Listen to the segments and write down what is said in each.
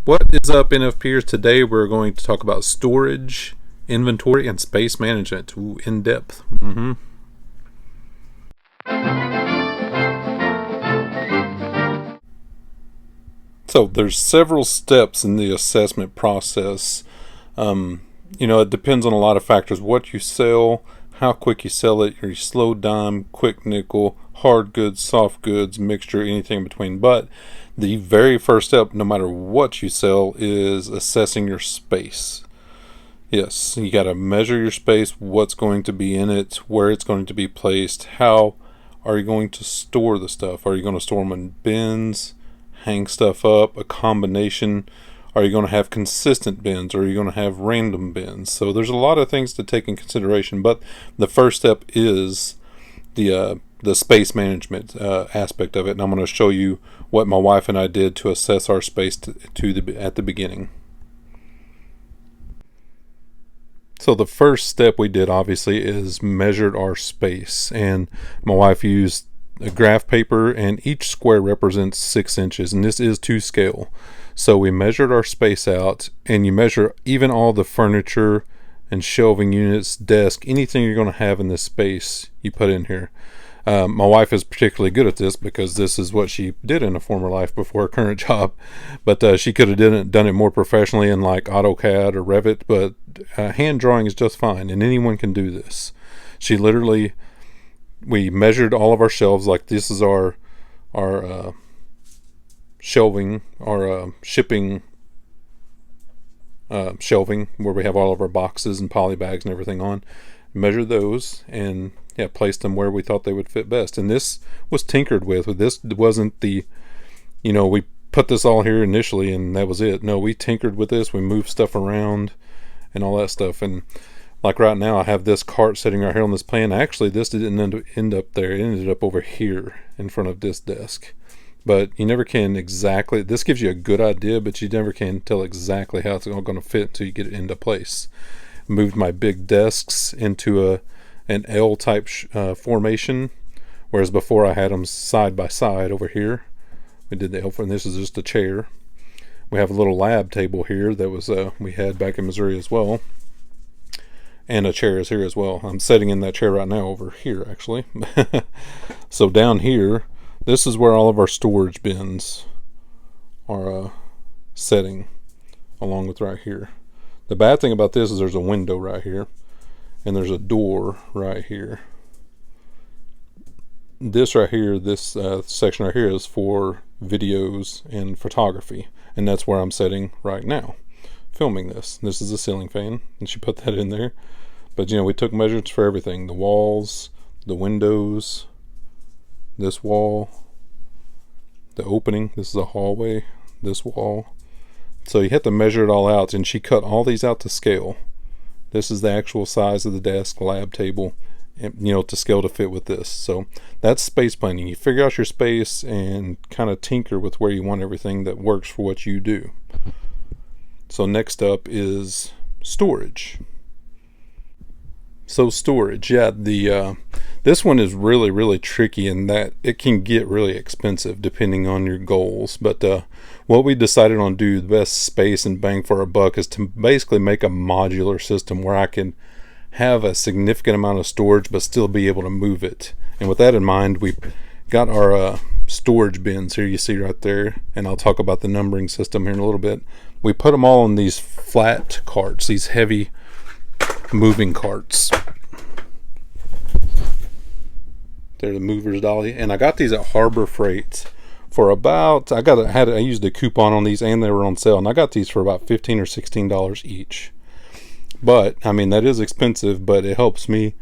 What is up, NFPers? Today we're going to talk about storage, inventory, and space management. Ooh, in depth. So there's several steps in the assessment process. It depends on a lot of factors. What you sell, how quick you sell it, your slow dime, quick nickel, hard goods, soft goods, mixture, anything in between. But the very first step, no matter what you sell, is assessing your space. Yes, you got to measure your space, what's going to be in it, where it's going to be placed, how are you going to store the stuff? Are you going to store them in bins, hang stuff up, a combination? Are you going to have consistent bins, or are you going to have random bins? So there's a lot of things to take in consideration, but the first step is the space management aspect of it, and I'm going to show you what my wife and I did to assess our space at the beginning. So the first step we did, obviously, is measured our space, and my wife used a graph paper, and each square represents 6 inches, and this is to scale. So we measured our space out, and you measure even all the furniture and shelving units, desk, anything you're going to have in this space, you put in here. My wife is particularly good at this because this is what she did in a former life before her current job. But she could have done it more professionally in like AutoCAD or Revit, but hand drawing is just fine, and anyone can do this. We measured all of our shelves, like this is our shelving, our shipping shelving, where we have all of our boxes and poly bags and everything on. Measured those and placed them where we thought they would fit best. And this was tinkered with. This wasn't we put this all here initially and that was it. No, we tinkered with this. We moved stuff around and all that stuff. And like right now, I have this cart sitting right here on this plan. Actually, this didn't end up there. It ended up over here in front of this desk. But you never can exactly, this gives you a good idea, but you never can tell exactly how it's all going to fit until you get it into place. Moved my big desks into an L-type formation, whereas before I had them side by side over here. We did the L, and this is just a chair. We have a little lab table here that was we had back in Missouri as well, and a chair is here as well. I'm sitting in that chair right now over here, actually. So down here, this is where all of our storage bins are setting, along with right here. The bad thing about this is there's a window right here, and there's a door right here. This right here, this section right here is for videos and photography, and that's where I'm sitting right now, filming this. This is a ceiling fan, and she put that in there. But we took measurements for everything: the walls, the windows, this wall, the opening. This is a hallway. This wall. So you have to measure it all out, and she cut all these out to scale. This is the actual size of the desk, lab table, and, to scale to fit with this. So that's space planning. You figure out your space and kind of tinker with where you want everything that works for what you do. So next up is storage. So storage, this one is really, really tricky in that it can get really expensive depending on your goals. But what we decided on do the best space and bang for our buck is to basically make a modular system where I can have a significant amount of storage but still be able to move it. And with that in mind, we got our storage bins here, you see right there, and I'll talk about the numbering system here in a little bit. We put them all in these flat carts, these heavy moving carts. They're the movers dolly, and I got these at Harbor Freight for about, I used a coupon on these, and they were on sale, and I got these for about $15 or $16 each. But that is expensive, but it helps me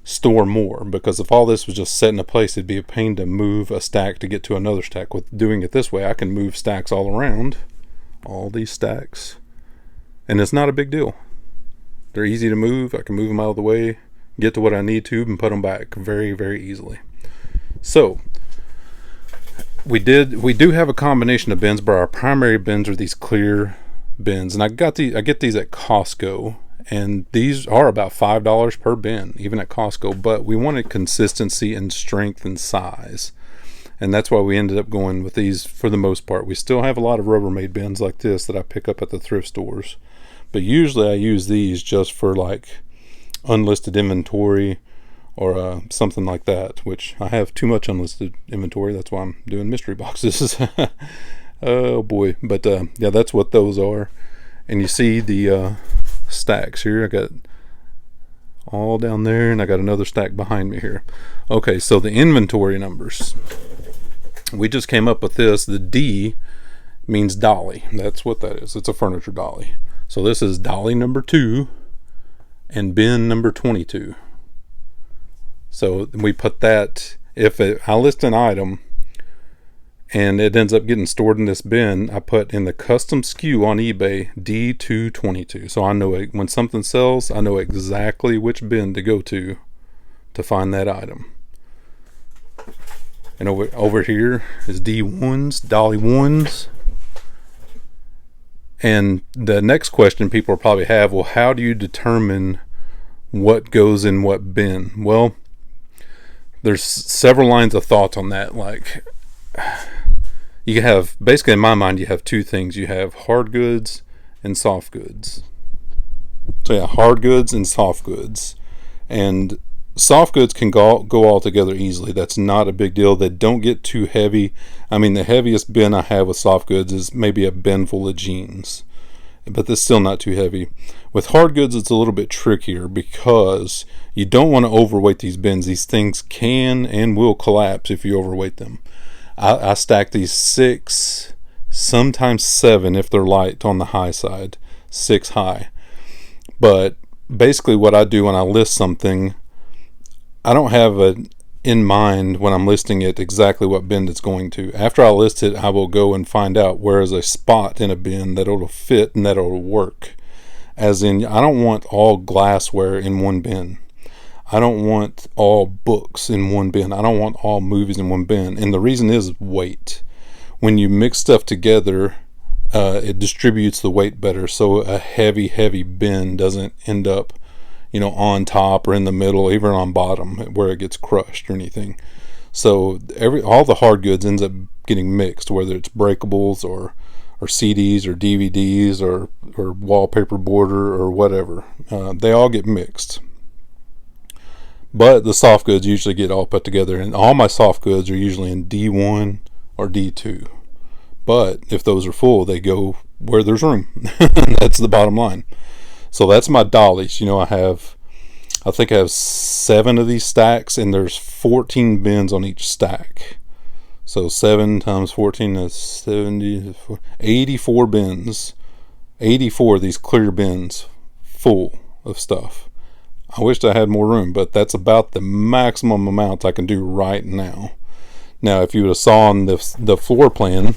store more, because if all this was just set in a place, it'd be a pain to move a stack to get to another stack. With doing it this way, I can move stacks all around, all these stacks, and it's not a big deal. They're easy to move. I can move them out of the way, get to what I need to, and put them back very, very easily. So we do have a combination of bins, but our primary bins are these clear bins, and I get these at Costco, and these are about $5 per bin, even at Costco. But we wanted consistency and strength and size, And that's why we ended up going with these for the most part. We still have a lot of Rubbermaid bins like this that I pick up at the thrift stores. But usually I use these just for like unlisted inventory or something like that, which I have too much unlisted inventory. That's why I'm doing mystery boxes. Oh boy. But yeah, that's what those are. And you see the stacks here. I got all down there, and I got another stack behind me here. Okay, so the inventory numbers. We just came up with this. The D means dolly. That's what that is. It's a furniture dolly. So this is dolly number 2 and bin number 22. So we put that, I list an item and it ends up getting stored in this bin, I put in the custom SKU on eBay D222. So I know when something sells, I know exactly which bin to go to find that item. And over here is D1s, dolly 1s. And the next question people will probably have, well, how do you determine what goes in what bin? Well, there's several lines of thoughts on that. Like, you have, basically in my mind, you have two things. You have hard goods and soft goods. So yeah, hard goods and soft goods. And soft goods can go all together easily. That's not a big deal. They don't get too heavy. I mean, the heaviest bin I have with soft goods is maybe a bin full of jeans, but that's still not too heavy. With hard goods, it's a little bit trickier because you don't want to overweight these bins. These things can and will collapse if you overweight them. I stack these 6, sometimes 7 if they're light on the high side, 6 high. But basically what I do when I list something, I don't have in mind when I'm listing it exactly what bin it's going to. After I list it, I will go and find out where is a spot in a bin that it'll fit and that it'll work. As in, I don't want all glassware in one bin. I don't want all books in one bin. I don't want all movies in one bin. And the reason is weight. When you mix stuff together, it distributes the weight better. So a heavy bin doesn't end up, on top or in the middle, even on bottom where it gets crushed or anything. So all the hard goods ends up getting mixed, whether it's breakables or CDs or DVDs or wallpaper border or whatever. They all get mixed. But the soft goods usually get all put together, and all my soft goods are usually in D1 or D2. But if those are full, they go where there's room. That's the bottom line. So that's my dollies. I think I have 7 of these stacks, and there's 14 bins on each stack. So 7 times 14 is 70, 84 bins. 84 of these clear bins full of stuff. I wished I had more room, but that's about the maximum amount I can do right now. Now, if you would have saw on the floor plan,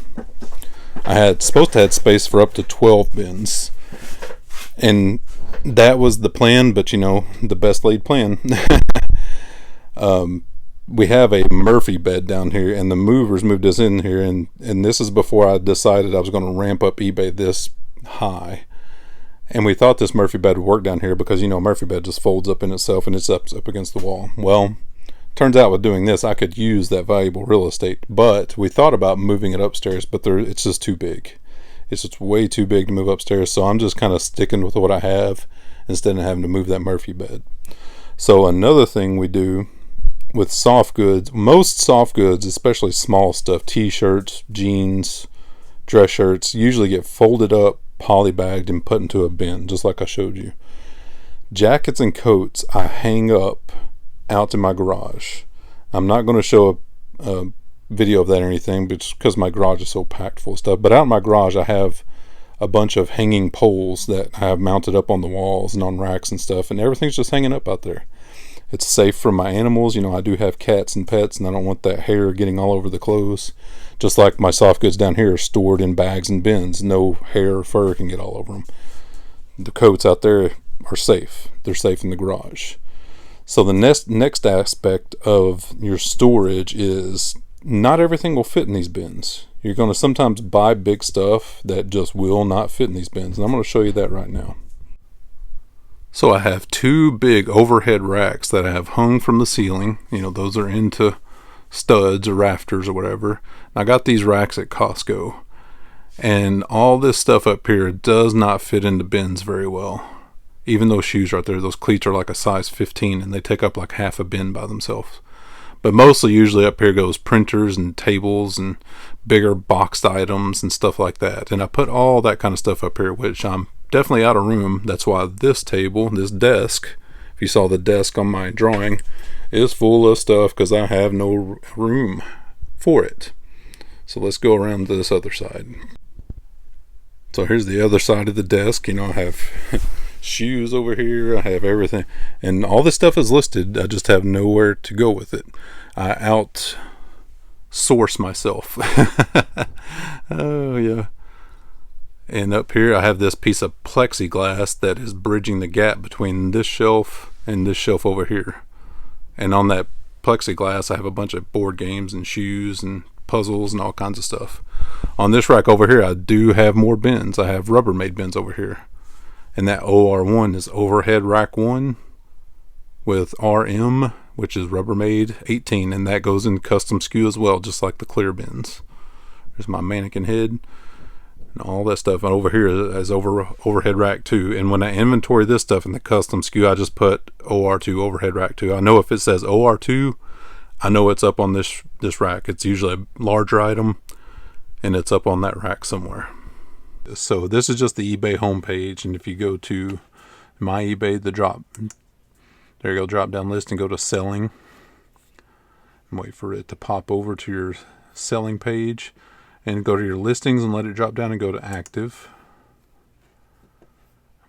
I had supposed to have space for up to 12 bins. And that was the plan, but the best laid plan. We have a Murphy bed down here, and the movers moved us in here, and this is before I decided I was going to ramp up eBay this high. And we thought this Murphy bed would work down here because, a Murphy bed just folds up in itself and it's up against the wall. Well, turns out with doing this, I could use that valuable real estate, but we thought about moving it upstairs, but it's just too big. It's just way too big to move upstairs, so I'm just kind of sticking with what I have instead of having to move that Murphy bed. So another thing we do with soft goods, most soft goods, especially small stuff, t-shirts, jeans, dress shirts, usually get folded up, polybagged, and put into a bin, just like I showed you. Jackets and coats I hang up out in my garage. I'm not going to show a video of that or anything, but just because my garage is so packed full of stuff. But out in my garage, I have a bunch of hanging poles that I have mounted up on the walls and on racks and stuff, and everything's just hanging up out there. It's safe for my animals. I do have cats and pets, and I don't want that hair getting all over the clothes. Just like my soft goods down here are stored in bags and bins. No hair or fur can get all over them. The coats out there are safe. They're safe in the garage. So the next aspect of your storage is not everything will fit in these bins. You're going to sometimes buy big stuff that just will not fit in these bins. And I'm going to show you that right now. So I have 2 big overhead racks that I have hung from the ceiling. Those are into studs or rafters or whatever. I got these racks at Costco, and all this stuff up here does not fit into bins very well. Even those shoes right there, those cleats are like a size 15, and they take up like half a bin by themselves. But mostly usually up here goes printers and tables and bigger boxed items and stuff like that. And I put all that kind of stuff up here, which I'm definitely out of room. That's why this table, this desk, if you saw the desk on my drawing, is full of stuff because I have no room for it. So let's go around to this other side. So here's the other side of the desk. You know, I have shoes over here, I have everything, and all this stuff is listed. I just have nowhere to go with it. I outsource myself. Oh yeah. And up here I have this piece of plexiglass that is bridging the gap between this shelf and this shelf over here. And on that plexiglass I have a bunch of board games and shoes and puzzles and all kinds of stuff. On this rack over here I do have more bins. I have Rubbermaid bins over here. And that OR1 is overhead rack 1 with RM, which is Rubbermaid 18, and that goes in custom SKU as well, just like the clear bins. There's my mannequin head and all that stuff. And over here is overhead rack 2. And when I inventory this stuff in the custom SKU, I just put OR2 overhead rack 2. I know if it says OR2, I know it's up on this rack. It's usually a larger item, and it's up on that rack somewhere. So this is just the eBay homepage, and if you go to my eBay, there you go, drop down list and go to selling, and wait for it to pop over to your selling page, and go to your listings and let it drop down and go to active,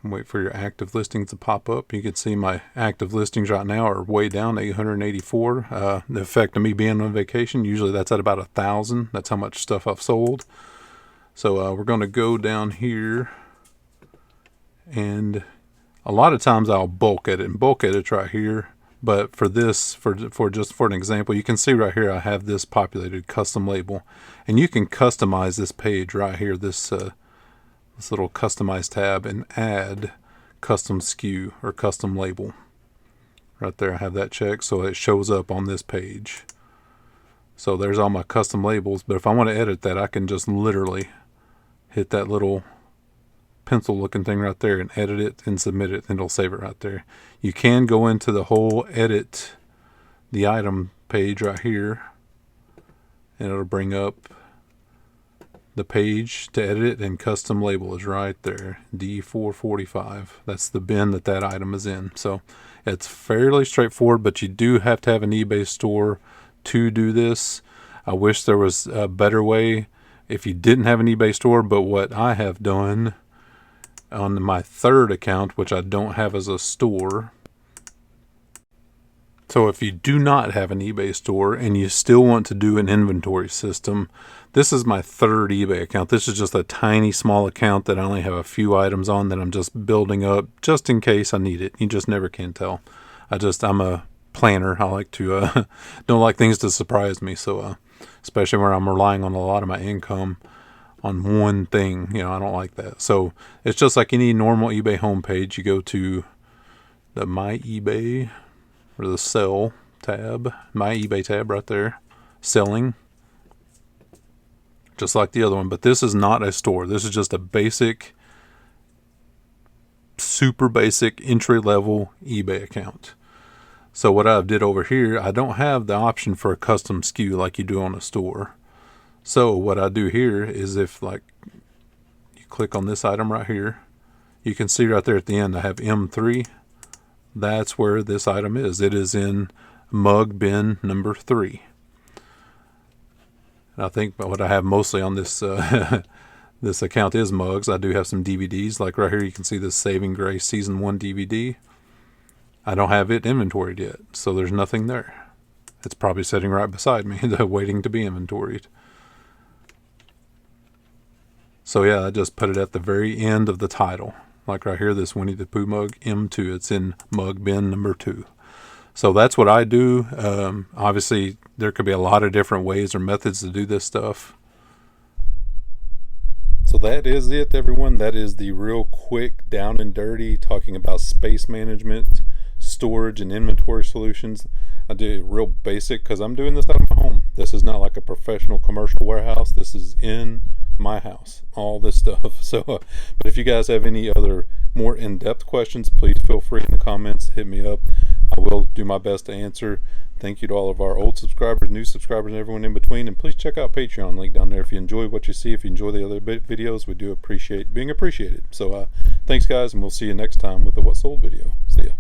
and wait for your active listings to pop up. You can see my active listings right now are way down, 884. The effect of me being on vacation, usually that's at about 1,000. That's how much stuff I've sold. So we're going to go down here, and a lot of times I'll bulk edit, and bulk edit's right here. But for this, for just for an example, you can see right here I have this populated custom label, and you can customize this page right here, this little customize tab, and add custom SKU or custom label. Right there I have that checked, so it shows up on this page. So there's all my custom labels, but if I want to edit that, I can just literally hit that little pencil looking thing right there and edit it and submit it, and it'll save it right there. You can go into the whole edit the item page right here, and it'll bring up the page to edit it, and custom label is right there, D445. That's the bin that item is in. So it's fairly straightforward, but you do have to have an eBay store to do this. I wish there was a better way if you didn't have an eBay store, but what I have done on my third account, which I don't have as a store. So if you do not have an eBay store and you still want to do an inventory system, this is my third eBay account. This is just a tiny small account that I only have a few items on that I'm just building up just in case I need it. You just never can tell. I'm a planner. I like to don't like things to surprise me, so especially where I'm relying on a lot of my income on one thing, I don't like that. So it's just like any normal eBay homepage. You go to the My eBay or the Sell tab, My eBay tab right there, Selling, just like the other one. But this is not a store. This is just a basic, super basic entry-level eBay account. So what I did over here, I don't have the option for a custom SKU like you do on a store. So what I do here is if like you click on this item right here, you can see right there at the end I have M3. That's where this item is. It is in mug bin number 3. And I think what I have mostly on this this account is mugs. I do have some DVDs. Like right here you can see this Saving Grace Season 1 DVD. I don't have it inventoried yet, so there's nothing there. It's probably sitting right beside me, waiting to be inventoried. So yeah, I just put it at the very end of the title. Like right here, this Winnie the Pooh mug, M2. It's in mug bin number 2. So that's what I do. Obviously, there could be a lot of different ways or methods to do this stuff. So that is it, everyone. That is the real quick, down and dirty, talking about space management, storage, and inventory solutions. I do it real basic because I'm doing this out of my home. This is not like a professional commercial warehouse. This is in my house, all this stuff. So but if you guys have any other more in-depth questions, please feel free in the comments, hit me up. I will do my best to answer. Thank you to all of our old subscribers, new subscribers, and everyone in between. And please check out Patreon, link down there if you enjoy what you see. If you enjoy the other videos, we do appreciate being appreciated. So thanks guys, and we'll see you next time with the What Sold video. See ya.